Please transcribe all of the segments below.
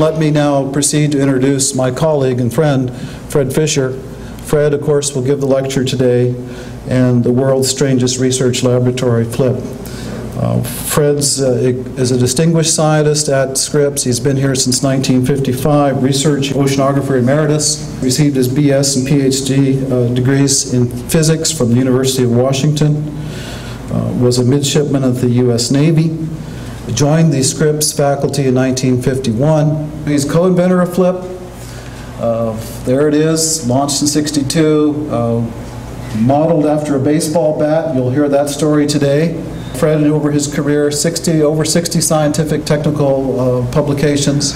let me now proceed to introduce my colleague and friend, Fred Fisher. Fred, of course, will give the lecture today in the world's strangest research laboratory, Flip. Fred is a distinguished scientist at Scripps. He's been here since 1955, research oceanographer emeritus, received his BS and PhD degrees in physics from the University of Washington, was a midshipman of the U.S. Navy, joined the Scripps faculty in 1951. He's co-inventor of Flip. There it is, launched in '62, modeled after a baseball bat. You'll hear that story today. Fred, over his career, over 60 scientific technical publications,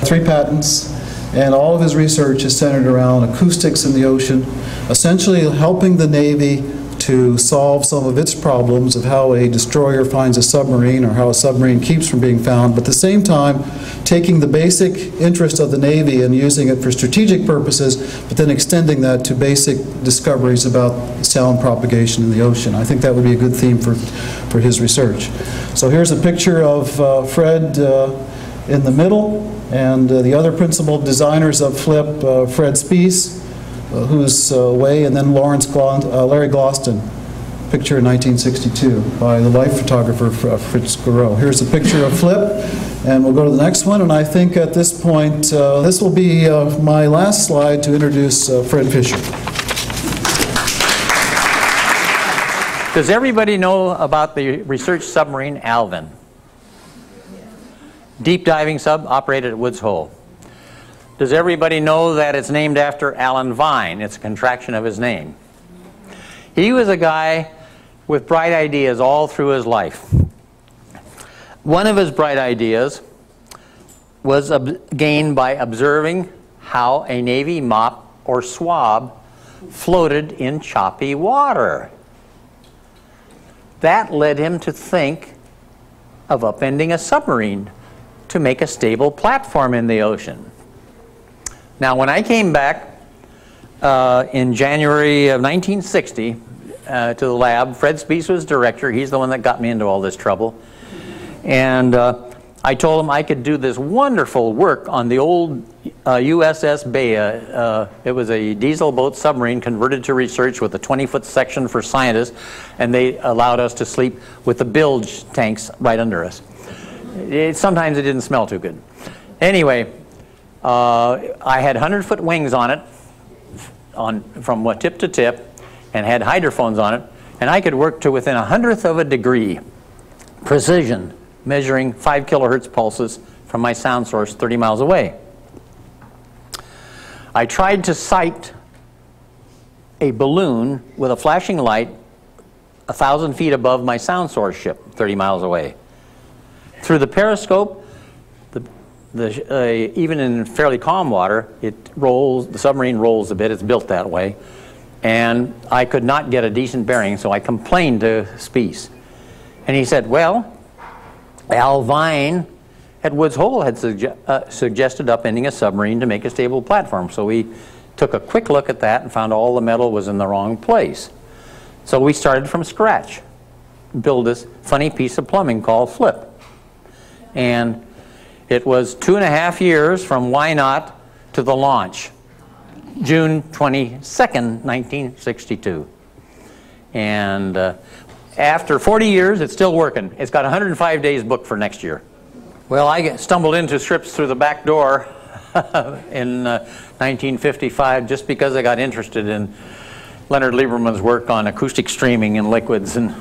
3 patents, and all of his research is centered around acoustics in the ocean, essentially helping the Navy to solve some of its problems of how a destroyer finds a submarine or how a submarine keeps from being found, but at the same time taking the basic interest of the Navy and using it for strategic purposes, but then extending that to basic discoveries about sound propagation in the ocean. I think that would be a good theme for his research. So here's a picture of Fred in the middle, and the other principal designers of Flip, Fred Spies, who's away, and then Larry Gloston, picture in 1962 by the life photographer Fritz Garreau. Here's a picture of Flip, and we'll go to the next one, and I think at this point, this will be my last slide to introduce Fred Fisher. Does everybody know about the research submarine Alvin? Deep diving sub operated at Woods Hole. Does everybody know that it's named after Alan Vine? It's a contraction of his name. He was a guy with bright ideas all through his life. One of his bright ideas was gained by observing how a Navy mop or swab floated in choppy water. That led him to think of upending a submarine to make a stable platform in the ocean. Now, when I came back in January of 1960 to the lab, Fred Spies was director. He's the one that got me into all this trouble. And I told him I could do this wonderful work on the old USS Bea. It was a diesel boat submarine converted to research with a 20-foot section for scientists, and they allowed us to sleep with the bilge tanks right under us. Sometimes it didn't smell too good. Anyway, I had 100-foot wings on it, from tip to tip, and had hydrophones on it, and I could work to within 1/100th of a degree precision, measuring 5 kilohertz pulses from my sound source 30 miles away. I tried to sight a balloon with a flashing light 1,000 feet above my sound source ship 30 miles away. Through the periscope, even in fairly calm water, the submarine rolls a bit. It's built that way. And I could not get a decent bearing, so I complained to Spies. And he said, well, Al Vine at Woods Hole had suggested upending a submarine to make a stable platform. So we took a quick look at that and found all the metal was in the wrong place. So we started from scratch, build this funny piece of plumbing called Flip. And it was 2.5 years from why not to the launch, June 22nd, 1962. And after 40 years, it's still working. It's got 105 days booked for next year. Well, I stumbled into Scripps through the back door in 1955 just because I got interested in Leonard Lieberman's work on acoustic streaming in liquids, and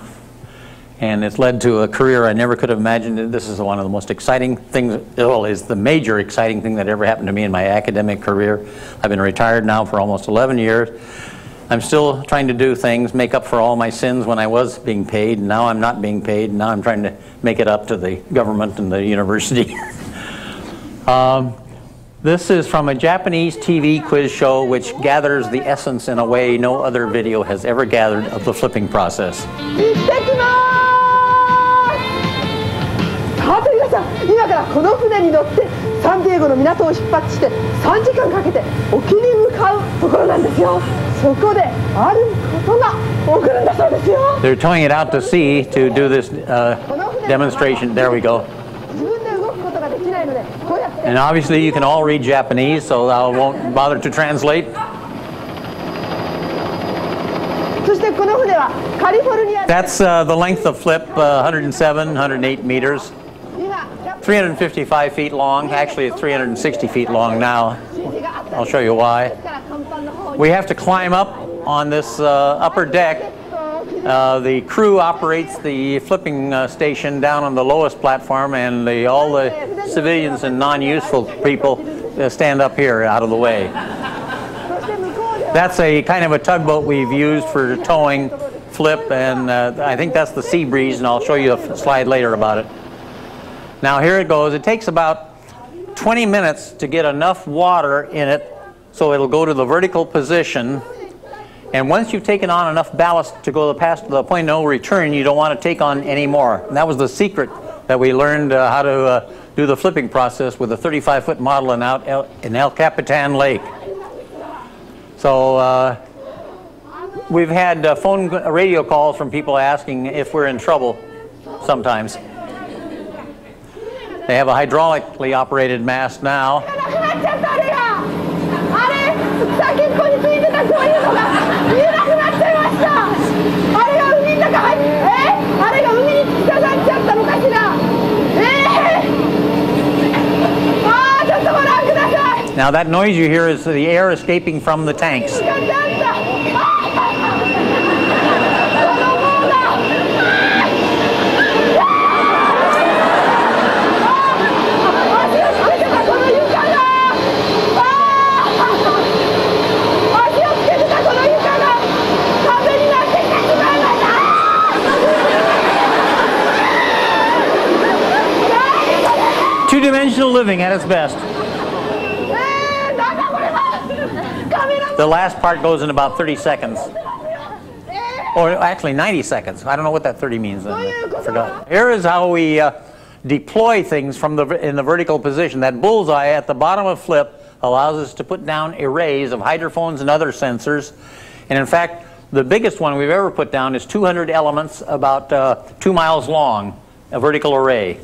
it's led to a career I never could have imagined. This is one of the most exciting things, well, is the major exciting thing that ever happened to me in my academic career. I've been retired now for almost 11 years. I'm still trying to do things, make up for all my sins when I was being paid, and now I'm not being paid, and now I'm trying to make it up to the government and the university. This is from a Japanese TV quiz show which gathers the essence in a way no other video has ever gathered of the flipping process. さて皆さん、今からこの船に乗ってサンディエゴの港を出発して3時間かけて沖に向かうところなんですよ。そこであることが起こるんだそうですよ。 They're towing it out to sea to do this demonstration. There we go. 自分で動くことができないので、こうやって And obviously you can all read Japanese, so I won't bother to translate. そしてこの船はカリフォルニア That's the length of Flip, 107, 108 meters, 355 feet long. Actually, it's 360 feet long now. I'll show you why. We have to climb up on this upper deck. The crew operates the flipping station down on the lowest platform, and all the civilians and non-useful people stand up here out of the way. That's a kind of a tugboat we've used for towing Flip, and I think that's the Sea Breeze, and I'll show you a slide later about it. Now here it goes. It takes about 20 minutes to get enough water in it so it'll go to the vertical position. And once you've taken on enough ballast to go past the point of no return, you don't want to take on any more. And that was the secret that we learned how to do the flipping process with a 35-foot model in El Capitan Lake. So we've had radio calls from people asking if we're in trouble sometimes. They have a hydraulically operated mast now. Now that noise you hear is the air escaping from the tanks. Two-dimensional living at its best. The last part goes in about 30 seconds. Or actually 90 seconds. I don't know what that 30 means. I forgot. Here is how we deploy things from in the vertical position. That bullseye at the bottom of Flip allows us to put down arrays of hydrophones and other sensors. And in fact, the biggest one we've ever put down is 200 elements, about 2 miles long, a vertical array.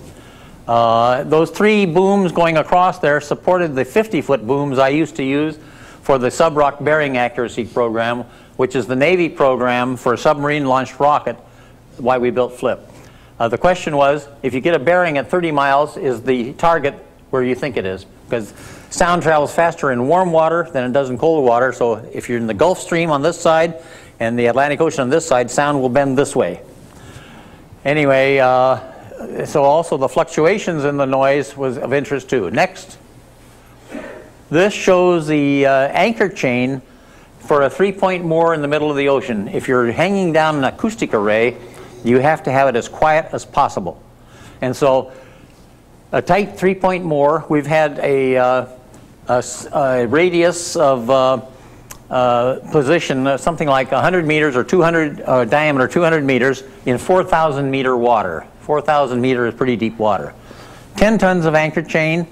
Those 3 booms going across there supported the 50-foot booms I used to use for the sub-rock bearing accuracy program, which is the Navy program for a submarine-launched rocket, why we built Flip. The question was, if you get a bearing at 30 miles, is the target where you think it is? Because sound travels faster in warm water than it does in cold water, so if you're in the Gulf Stream on this side and the Atlantic Ocean on this side, sound will bend this way. Anyway, so also the fluctuations in the noise was of interest too. Next. This shows the anchor chain for a 3-point moor in the middle of the ocean. If you're hanging down an acoustic array, you have to have it as quiet as possible. And so a tight 3-point moor, we've had a radius of position, something like 100 meters or 200, diameter 200 meters in 4,000 meter water. 4,000 meters is pretty deep water. 10 tons of anchor chain,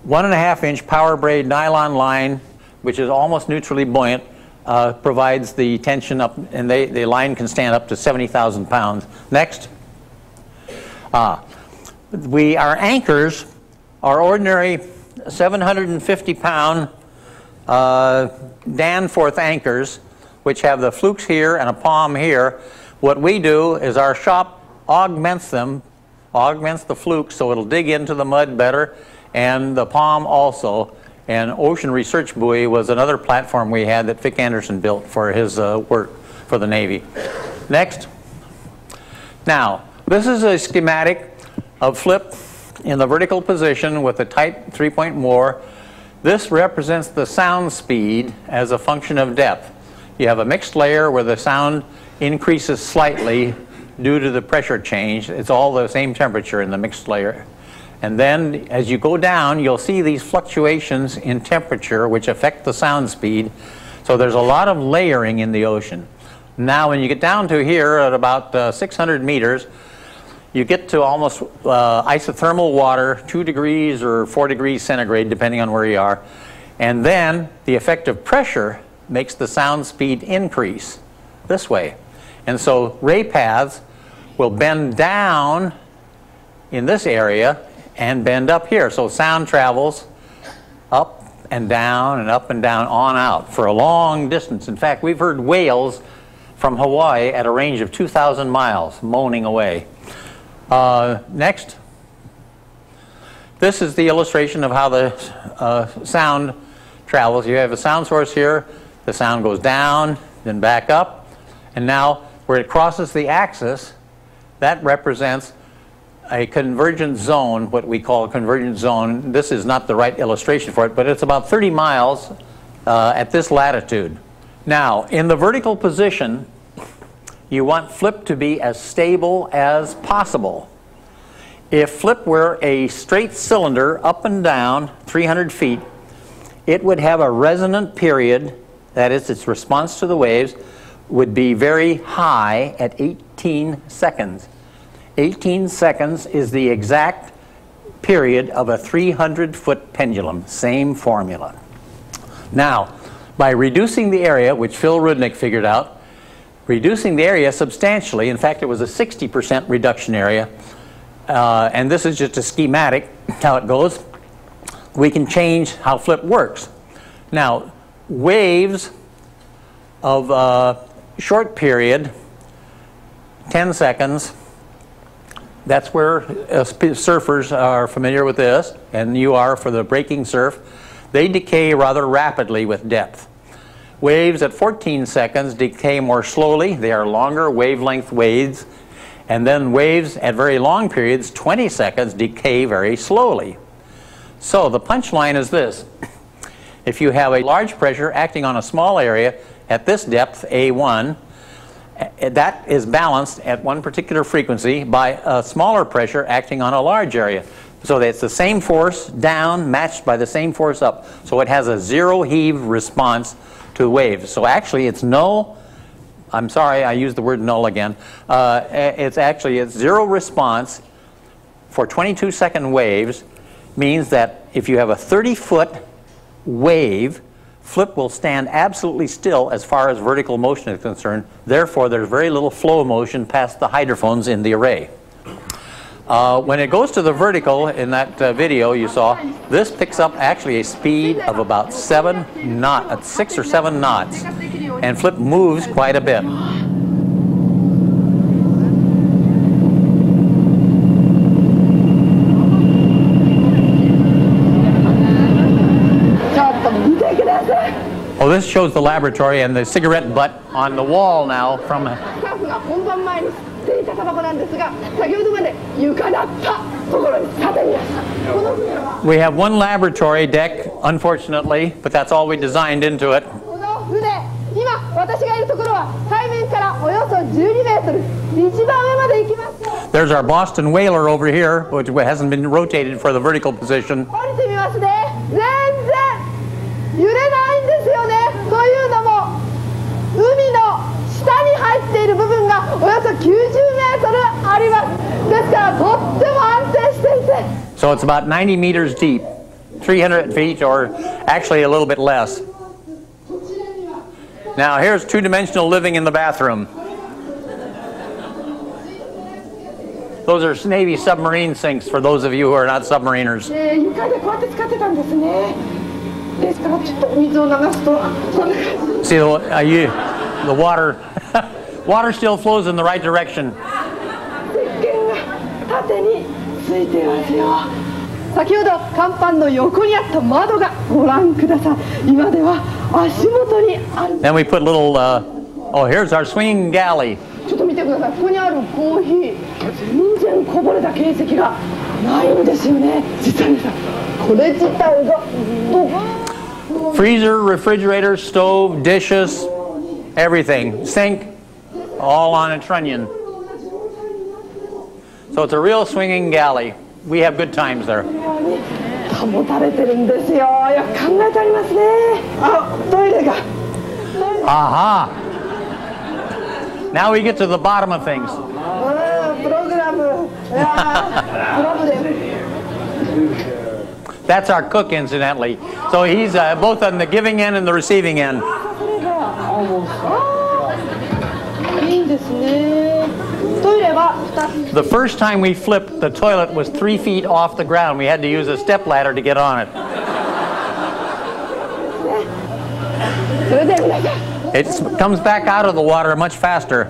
1.5-inch power braid nylon line, which is almost neutrally buoyant, provides the tension up, and the line can stand up to 70,000 pounds. Next. Our anchors are ordinary 750-pound Danforth anchors, which have the flukes here and a palm here. What we do is our shop augments them, augments the flukes so it'll dig into the mud better, and the palm also. And Ocean Research Buoy was another platform we had that Vic Anderson built for his work for the Navy. Next. Now, this is a schematic of Flip in the vertical position with a tight 3-point moor. This represents the sound speed as a function of depth. You have a mixed layer where the sound increases slightly due to the pressure change. It's all the same temperature in the mixed layer. And then as you go down, you'll see these fluctuations in temperature which affect the sound speed. So there's a lot of layering in the ocean. Now when you get down to here at about 600 meters, you get to almost isothermal water, 2 degrees or 4 degrees centigrade, depending on where you are. And then the effective pressure makes the sound speed increase this way. And so ray paths will bend down in this area and bend up here. So sound travels up and down and up and down on out for a long distance. In fact, we've heard whales from Hawaii at a range of 2,000 miles moaning away. Next. This is the illustration of how the sound travels. You have a sound source here. The sound goes down, then back up. And now where it crosses the axis, that represents a convergent zone, what we call a convergent zone. This is not the right illustration for it, but it's about 30 miles at this latitude. Now, in the vertical position, you want flip to be as stable as possible. If flip were a straight cylinder up and down 300 feet, it would have a resonant period, that is, its response to the waves, would be very high at 18 seconds. 18 seconds is the exact period of a 300-foot pendulum. Same formula. Now, by reducing the area, which Phil Rudnick figured out, reducing the area substantially, in fact it was a 60% reduction area, and this is just a schematic how it goes, we can change how flip works. Now, waves of short period, 10 seconds, that's where surfers are familiar with this, and you are for the breaking surf. They decay rather rapidly with depth. Waves at 14 seconds decay more slowly. They are longer wavelength waves. And then waves at very long periods, 20 seconds, decay very slowly. So the punchline is this. If you have a large pressure acting on a small area at this depth, A1, that is balanced at one particular frequency by a smaller pressure acting on a large area. So that it's the same force down matched by the same force up. So it has a zero heave response to waves. So actually it's null. I'm sorry, I used the word null again. It's zero response for 22-second waves means that if you have a 30-foot wave, flip will stand absolutely still as far as vertical motion is concerned. Therefore, there's very little flow motion past the hydrophones in the array. When it goes to the vertical, in that video you saw, this picks up actually a speed of about 6 or 7 knots. And flip moves quite a bit. Oh, this shows the laboratory and the cigarette butt on the wall now from We have one laboratory deck, unfortunately, but that's all we designed into it. There's our Boston whaler over here, which hasn't been rotated for the vertical position. So it's about 90 meters deep, 300 feet, or actually a little bit less. Now here's two-dimensional living in the bathroom. Those are Navy submarine sinks for those of you who are not submariners. See, the water still flows in the right direction. Then we put little, oh, here's our swinging galley. Freezer, refrigerator, stove, dishes, everything. Sink, all on a trunnion. So it's a real swinging galley. We have good times there. Aha! Now we get to the bottom of things. That's our cook, incidentally. So he's both on the giving end and the receiving end. The first time we flipped, the toilet was 3 feet off the ground. We had to use a step ladder to get on it. それで皆さん It comes back out of the water much faster.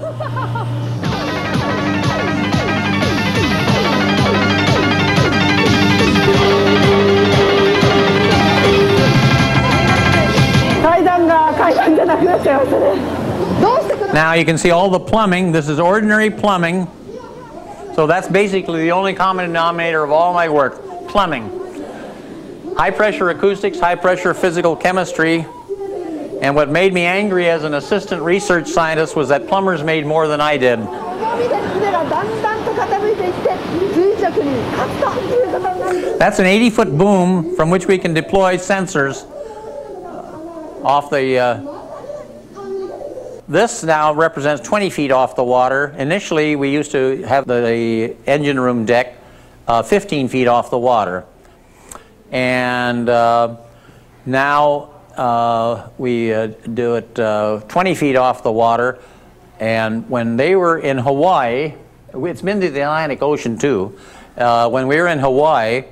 Now you can see all the plumbing. This is ordinary plumbing. So that's basically the only common denominator of all my work, plumbing. High pressure acoustics, high pressure physical chemistry. And what made me angry as an assistant research scientist was that plumbers made more than I did. That's an 80-foot boom from which we can deploy sensors off the... This now represents 20 feet off the water. Initially, we used to have the engine room deck 15 feet off the water. And now we do it 20 feet off the water. And when they were in Hawaii, it's been to the Atlantic Ocean too. When we were in Hawaii,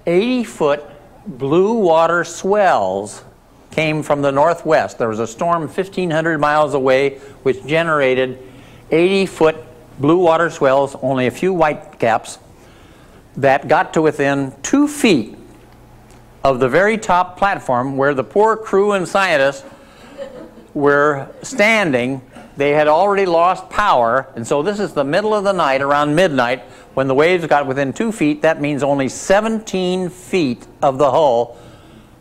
80-foot blue water swells came from the northwest. There was a storm 1,500 miles away which generated 80-foot blue water swells, only a few white caps, that got to within 2 feet of the very top platform where the poor crew and scientists were standing. They had already lost power, and so this is the middle of the night, around midnight, when the waves got within 2 feet. That means only 17 feet of the hull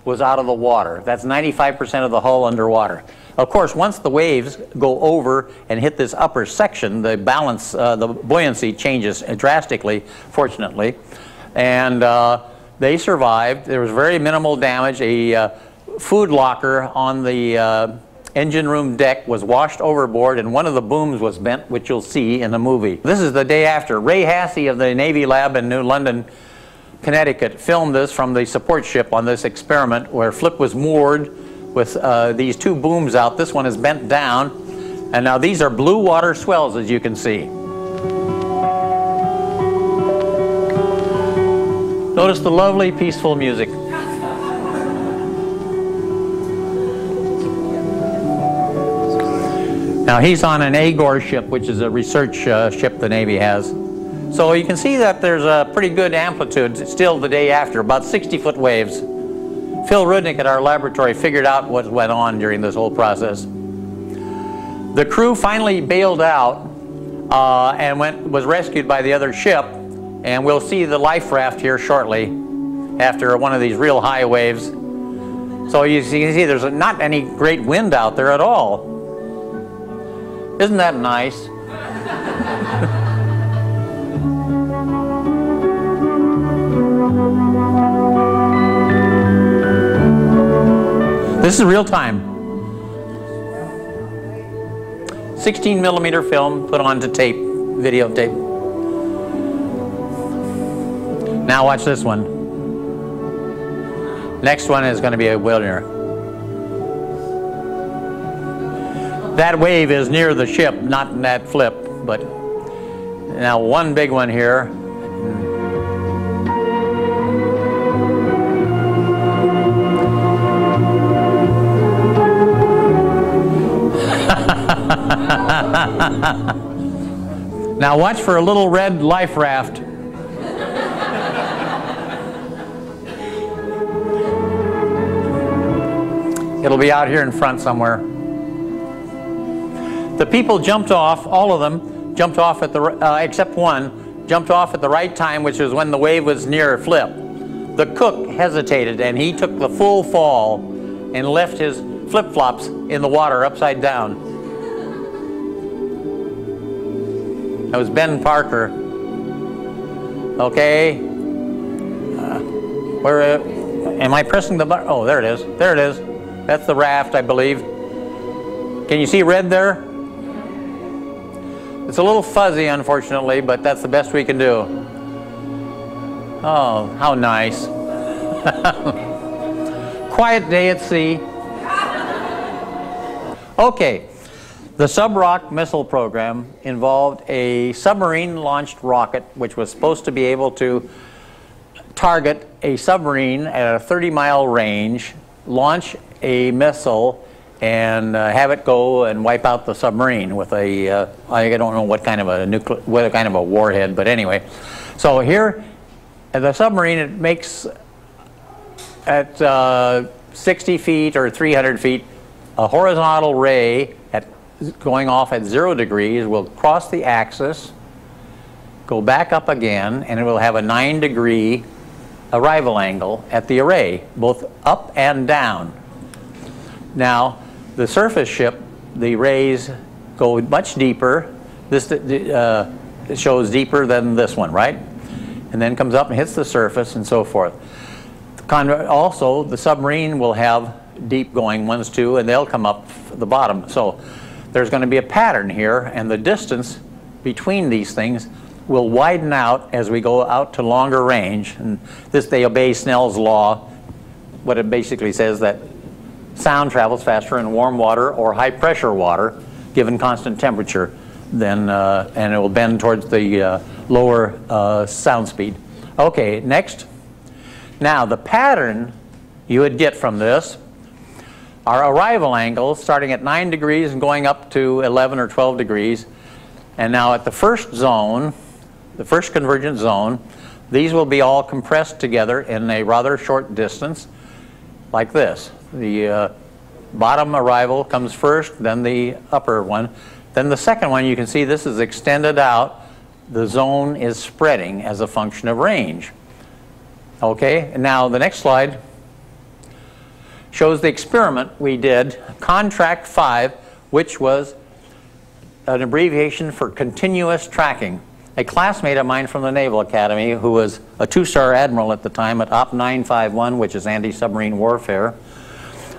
was out of the water. That's 95% of the hull underwater. Of course, once the waves go over and hit this upper section, the balance, the buoyancy changes drastically, fortunately. And they survived. There was very minimal damage. A food locker on the engine room deck was washed overboard, and one of the booms was bent, which you'll see in the movie. This is the day after. Ray Hassey of the Navy Lab in New London, Connecticut, filmed this from the support ship on this experiment where Flip was moored with these two booms out. This one is bent down, and now these are blue water swells, as you can see. Notice the lovely, peaceful music. Now he's on an Agor ship, which is a research ship the Navy has. So you can see that there's a pretty good amplitude still the day after, about 60-foot waves. Phil Rudnick at our laboratory figured out what went on during this whole process. The crew finally bailed out and was rescued by the other ship, and we'll see the life raft here shortly after one of these real high waves. So you can see there's not any great wind out there at all. Isn't that nice? This is real time. 16mm film put onto tape, videotape. Now watch this one. Next one is going to be a winner. That wave is near the ship, not in that flip, but now one big one here. Now watch for a little red life raft. It'll be out here in front somewhere. The people jumped off, all of them jumped off at the, except one, jumped off at the right time, which was when the wave was near Flip. The cook hesitated, and he took the full fall and left his flip-flops in the water upside down. That was Ben Parker. Okay. Where am I pressing the button? Oh, there it is. There it is. That's the raft, I believe. Can you see red there? It's a little fuzzy, unfortunately, but that's the best we can do. Oh, how nice. Quiet day at sea. Okay. The Sub-Rock Missile Program involved a submarine-launched rocket which was supposed to be able to target a submarine at a 30-mile range, launch a missile, and have it go and wipe out the submarine with a, I don't know what kind of a warhead, but anyway. So here, the submarine, it makes at 60 feet or 300 feet, a horizontal ray going off at 0 degrees will cross the axis, go back up again, and it will have a 9-degree arrival angle at the array, both up and down. Now, the surface ship, the rays go much deeper. This it shows deeper than this one, right? And then comes up and hits the surface and so forth. Also, the submarine will have deep going ones too, and they'll come up the bottom. So there's going to be a pattern here, and the distance between these things will widen out as we go out to longer range. And this, they obey Snell's law. What it basically says that sound travels faster in warm water or high pressure water given constant temperature than, and it will bend towards the lower sound speed. Okay, next. Now the pattern you would get from this are arrival angles starting at 9 degrees and going up to 11 or 12 degrees. And now at the first zone, the first convergent zone, these will be all compressed together in a rather short distance like this. The bottom arrival comes first, then the upper one. Then the second one, you can see this is extended out. The zone is spreading as a function of range. Okay, and now the next slide shows the experiment we did, Contract 5, which was an abbreviation for continuous tracking. A classmate of mine from the Naval Academy, who was a 2-star admiral at the time at Op 951, which is anti-submarine warfare,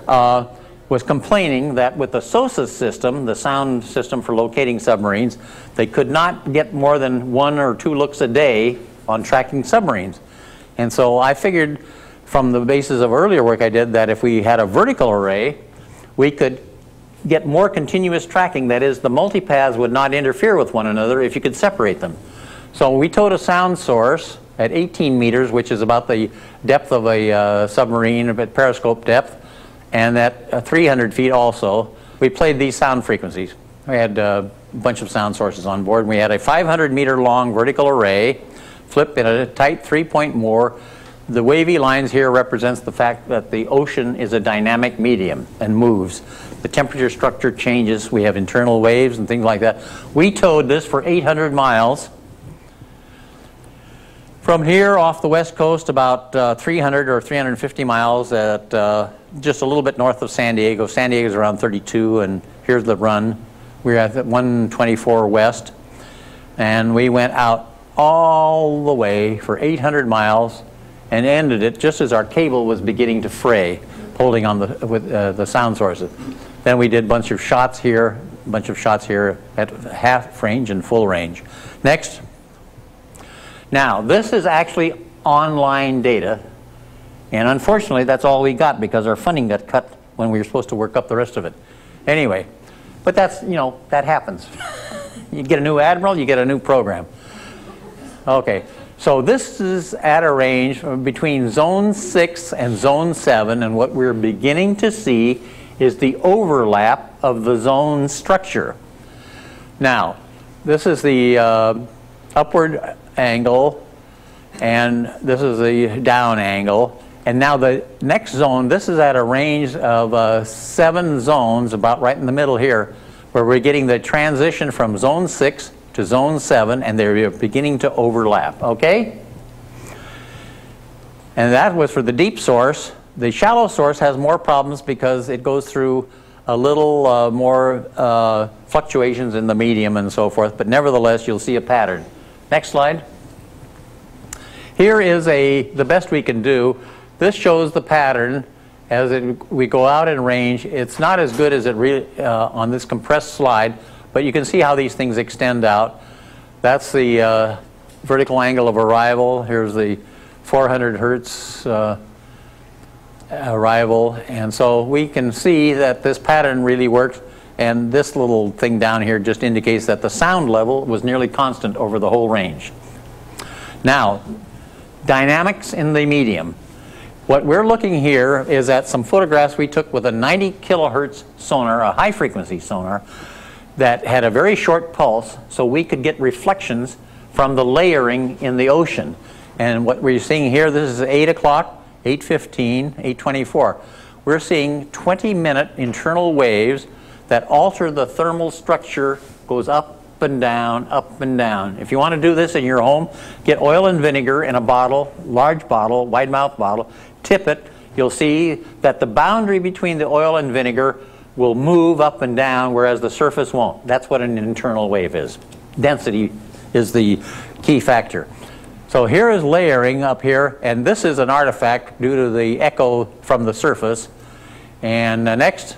was complaining that with the SOSA system, the sound system for locating submarines, they could not get more than 1 or 2 looks a day on tracking submarines. And so I figured from the basis of earlier work I did that if we had a vertical array, we could get more continuous tracking. That is, the multipaths would not interfere with one another if you could separate them. So we towed a sound source at 18 meters, which is about the depth of a submarine at periscope depth, and at 300 feet also. We played these sound frequencies. We had a bunch of sound sources on board. We had a 500-meter long vertical array, flip in a tight 3-point moor. The wavy lines here represents the fact that the ocean is a dynamic medium and moves. The temperature structure changes. We have internal waves and things like that. We towed this for 800 miles. From here off the west coast about 300 or 350 miles at just a little bit north of San Diego. San Diego is around 32, and here's the run. We're at 124 west, and we went out all the way for 800 miles and ended it just as our cable was beginning to fray, holding on with the sound sources. Then we did a bunch of shots here, a bunch of shots here at half range and full range. Next. Now, this is actually online data, and unfortunately that's all we got because our funding got cut when we were supposed to work up the rest of it. Anyway, but that's, you know, that happens. You get a new admiral, you get a new program. Okay, so this is at a range between zone 6 and zone 7, and what we're beginning to see is the overlap of the zone structure. Now, this is the upward angle, and this is the down angle. And now the next zone, this is at a range of 7 zones, about right in the middle here, where we're getting the transition from zone 6 to zone 7, and they're beginning to overlap, okay? And that was for the deep source. The shallow source has more problems because it goes through a little more fluctuations in the medium and so forth, but nevertheless you'll see a pattern. Next slide. Here is the best we can do. This shows the pattern as we go out in range. It's not as good as it really on this compressed slide, but you can see how these things extend out. That's the vertical angle of arrival. Here's the 400 hertz arrival, and so we can see that this pattern really works, and this little thing down here just indicates that the sound level was nearly constant over the whole range. Now, dynamics in the medium. What we're looking here is at some photographs we took with a 90 kilohertz sonar, a high frequency sonar, that had a very short pulse, so we could get reflections from the layering in the ocean. And what we're seeing here, this is 8 o'clock, 8:15, 8:24. We're seeing 20-minute internal waves that alter the thermal structure, goes up and down, up and down. If you want to do this in your home, get oil and vinegar in a bottle, large bottle, wide mouth bottle, tip it. You'll see that the boundary between the oil and vinegar will move up and down, whereas the surface won't. That's what an internal wave is. Density is the key factor. So here is layering up here, and this is an artifact due to the echo from the surface. And next,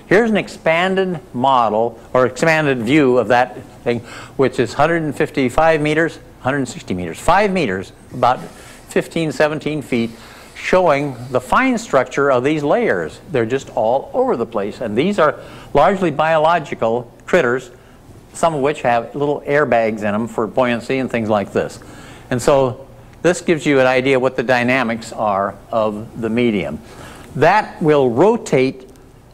here's an expanded model, or expanded view of that thing, which is 155 meters, 160 meters, 5 meters, about 15, 17 feet, showing the fine structure of these layers. They're just all over the place, and these are largely biological critters, some of which have little airbags in them for buoyancy and things like this. And so this gives you an idea what the dynamics are of the medium. That will rotate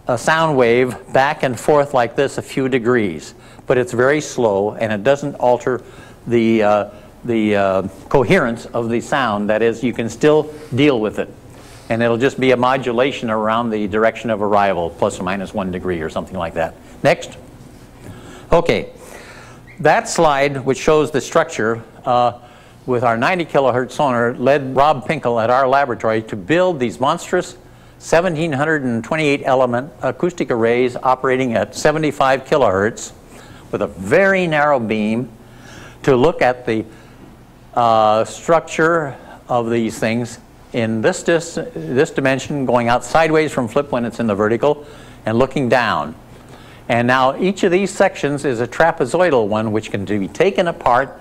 a sound wave back and forth like this a few degrees, but it's very slow and it doesn't alter the coherence of the sound. That is, you can still deal with it, and it'll just be a modulation around the direction of arrival, plus or minus 1 degree or something like that. Next. Okay, that slide, which shows the structure with our 90 kilohertz sonar, led Rob Pinkel at our laboratory to build these monstrous 1,728 element acoustic arrays operating at 75 kilohertz with a very narrow beam to look at the structure of these things in this dimension, going out sideways from flip when it's in the vertical and looking down. And now each of these sections is a trapezoidal one, which can be taken apart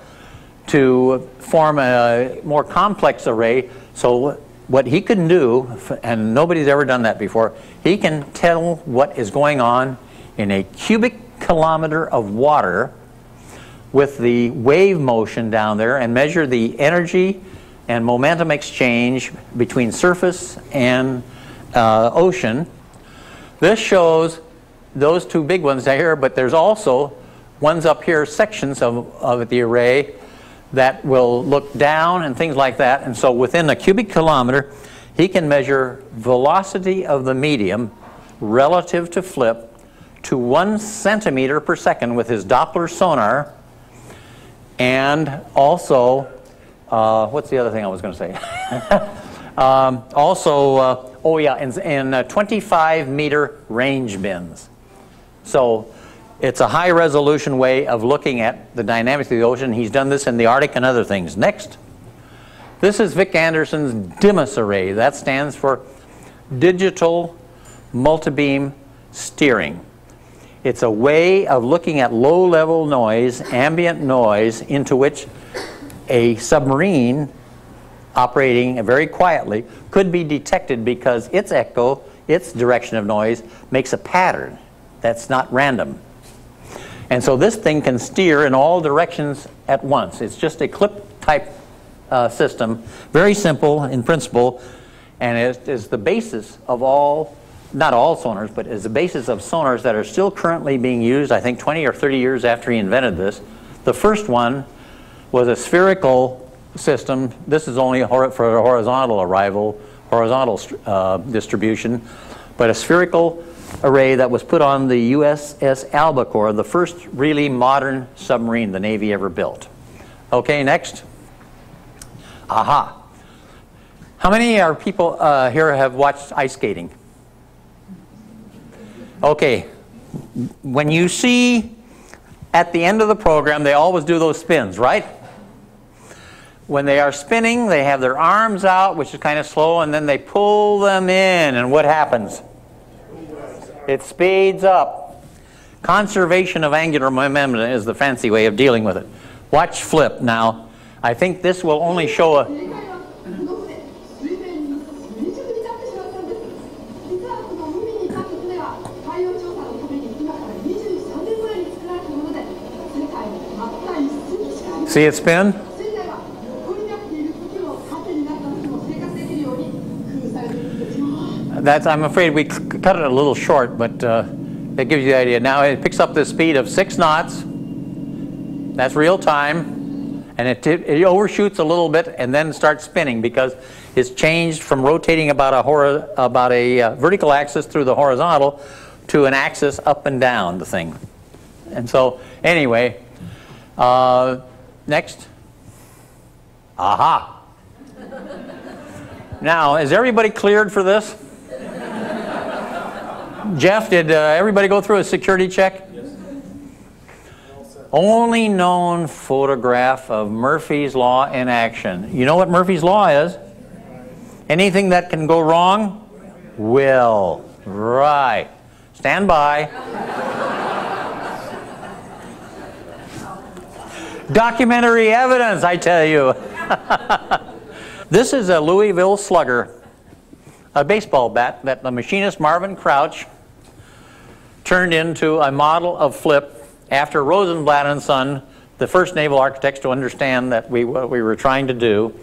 to form a more complex array. So what he can do, and nobody's ever done that before, he can tell what is going on in a cubic kilometer of water with the wave motion down there and measure the energy and momentum exchange between surface and ocean. This shows those two big ones here, but there's also ones up here, sections of the array that will look down and things like that. And so within a cubic kilometer, he can measure velocity of the medium relative to flip to 1 centimeter per second with his Doppler sonar. And also, what's the other thing I was going to say? In 25 meter range bins. So it's a high resolution way of looking at the dynamics of the ocean. He's done this in the Arctic and other things. Next. This is Vic Anderson's Dhimmis array. That stands for Digital Multibeam Steering. It's a way of looking at low-level noise, ambient noise, into which a submarine operating very quietly could be detected because its echo, its direction of noise, makes a pattern that's not random. And so this thing can steer in all directions at once. It's just a clip-type system, very simple in principle, and it is the basis of all, not all sonars, but is the basis of sonars that are still currently being used, I think 20 or 30 years after he invented this. The first one was a spherical system. This is only for a horizontal arrival, horizontal distribution, but a spherical array that was put on the USS Albacore, the first really modern submarine the Navy ever built. Okay, next. Aha. How many are people here have watched ice skating? Okay. When you see at the end of the program, they always do those spins, right? When they are spinning, they have their arms out, which is kind of slow, and then they pull them in, and what happens? It speeds up. Conservation of angular momentum is the fancy way of dealing with it. Watch flip now. I think this will only show a... See it spin? I'm afraid we cut it a little short, but it gives you the idea. Now it picks up the speed of 6 knots. That's real time. And it overshoots a little bit and then starts spinning because it's changed from rotating about a vertical axis through the horizontal to an axis up and down the thing. And so anyway, next. Aha. Now, is everybody cleared for this? Jeff, did everybody go through a security check? Yes. Only known photograph of Murphy's Law in action. You know what Murphy's Law is? Anything that can go wrong will. Right. Stand by. Documentary evidence, I tell you. This is a Louisville Slugger, a baseball bat that the machinist Marvin Crouch turned into a model of Flip after Rosenblatt and Son, the first naval architects to understand that what we were trying to do,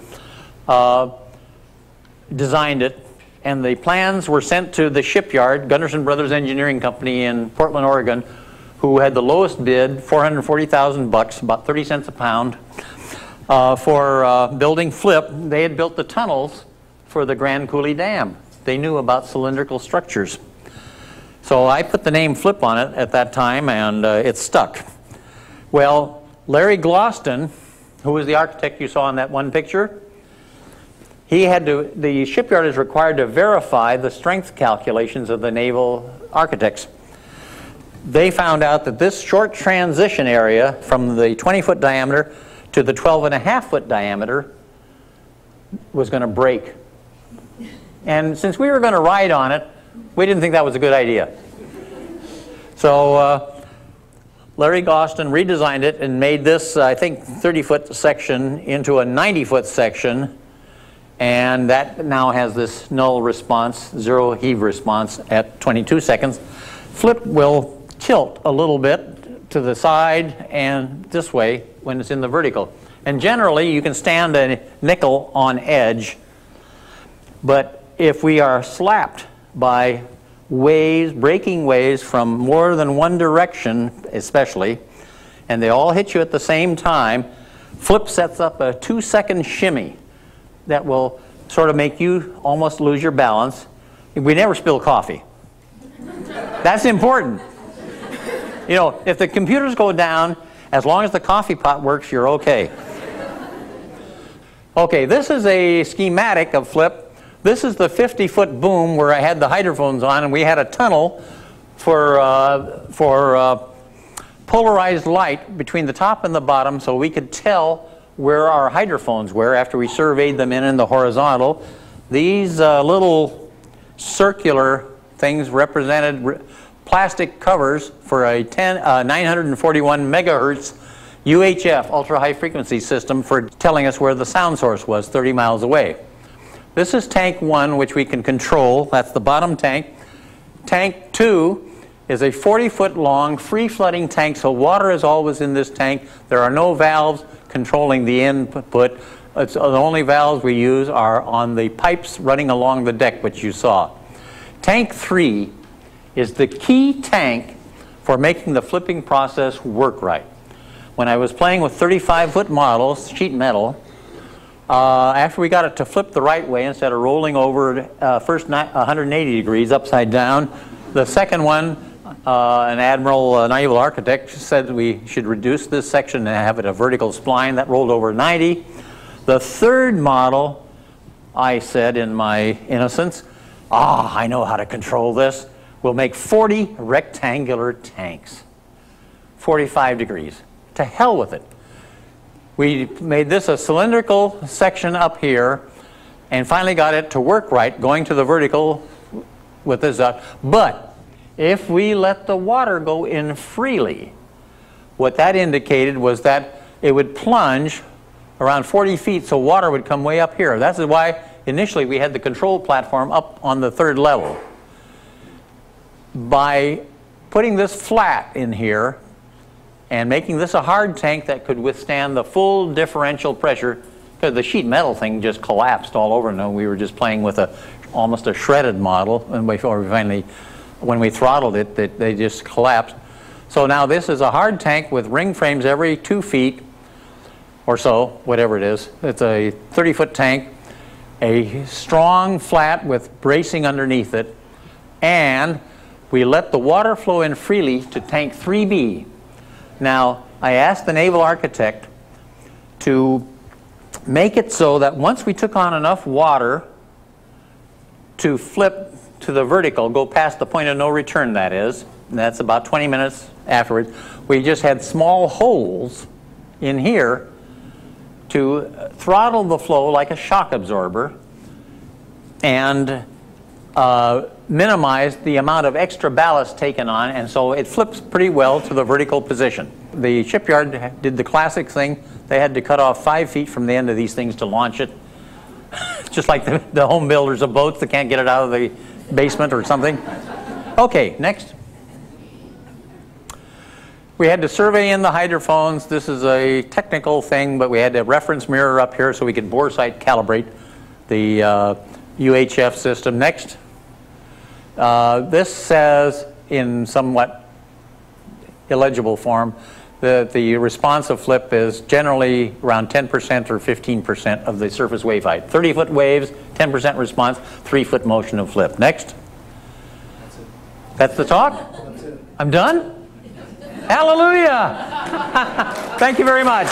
designed it. And the plans were sent to the shipyard, Gunderson Brothers Engineering Company in Portland, Oregon, who had the lowest bid, $440,000, about 30 cents a pound, for building Flip. They had built the tunnels for the Grand Coulee Dam. They knew about cylindrical structures. So I put the name Flip on it at that time, and it stuck. Well, Larry Gloston, who was the architect you saw in that one picture, the shipyard is required to verify the strength calculations of the naval architects. They found out that this short transition area from the 20-foot diameter to the 12.5-foot diameter was going to break. And since we were going to ride on it, we didn't think that was a good idea. So Larry Gloston redesigned it and made this, I think, 30-foot section into a 90-foot section. And that now has this null response, zero heave response at 22 seconds. Flip will tilt a little bit to the side and this way when it's in the vertical. And generally, you can stand a nickel on edge. But if we are slapped by waves, breaking waves from more than one direction especially, and they all hit you at the same time, Flip sets up a 2-second shimmy that will sort of make you almost lose your balance. We never spill coffee. That's important. You know, if the computers go down, as long as the coffee pot works, you're okay. Okay, this is a schematic of Flip. This is the 50-foot boom where I had the hydrophones on, and we had a tunnel for polarized light between the top and the bottom so we could tell where our hydrophones were after we surveyed them in the horizontal. These little circular things represented plastic covers for a 941 megahertz UHF, ultra-high frequency system, for telling us where the sound source was 30 miles away. This is tank 1, which we can control. That's the bottom tank. Tank 2 is a 40-foot long free flooding tank, so water is always in this tank. There are no valves controlling the input. The only valves we use are on the pipes running along the deck, which you saw. Tank 3 is the key tank for making the flipping process work right. When I was playing with 35-foot models, sheet metal, after we got it to flip the right way instead of rolling over first 180 degrees upside down, the second one, an admiral, naval architect, said we should reduce this section and have it a vertical spline that rolled over 90. The third model, I said in my innocence, I know how to control this. We'll make 40 rectangular tanks, 45 degrees. To hell with it. We made this a cylindrical section up here and finally got it to work right, going to the vertical with this up. But if we let the water go in freely, what that indicated was that it would plunge around 40 feet, so water would come way up here. That's why initially we had the control platform up on the 3rd level. By putting this flat in here and making this a hard tank that could withstand the full differential pressure, because the sheet metal thing just collapsed all over, and we were just playing with a almost a shredded model, and before we finally, when we throttled it, they just collapsed. So now this is a hard tank with ring frames every 2 feet or so, whatever it is. It's a 30-foot tank, a strong flat with bracing underneath it, and we let the water flow in freely to tank 3B. Now, I asked the naval architect to make it so that once we took on enough water to flip to the vertical, go past the point of no return, that is, and that's about 20 minutes afterwards, we just had small holes in here to throttle the flow like a shock absorber and minimize the amount of extra ballast taken on, and so it flips pretty well to the vertical position. The shipyard did the classic thing. They had to cut off 5 feet from the end of these things to launch it. Just like the home builders of boats that can't get it out of the basement or something. Okay, next. We had to survey in the hydrophones. This is a technical thing, but we had a reference mirror up here so we could bore sight calibrate the UHF system. Next. This says in somewhat illegible form that the responsive flip is generally around 10% or 15% of the surface wave height. 30-foot waves, 10% response, 3-foot motion of flip. Next. That's it. That's the talk? That's it. I'm done? Hallelujah! Thank you very much.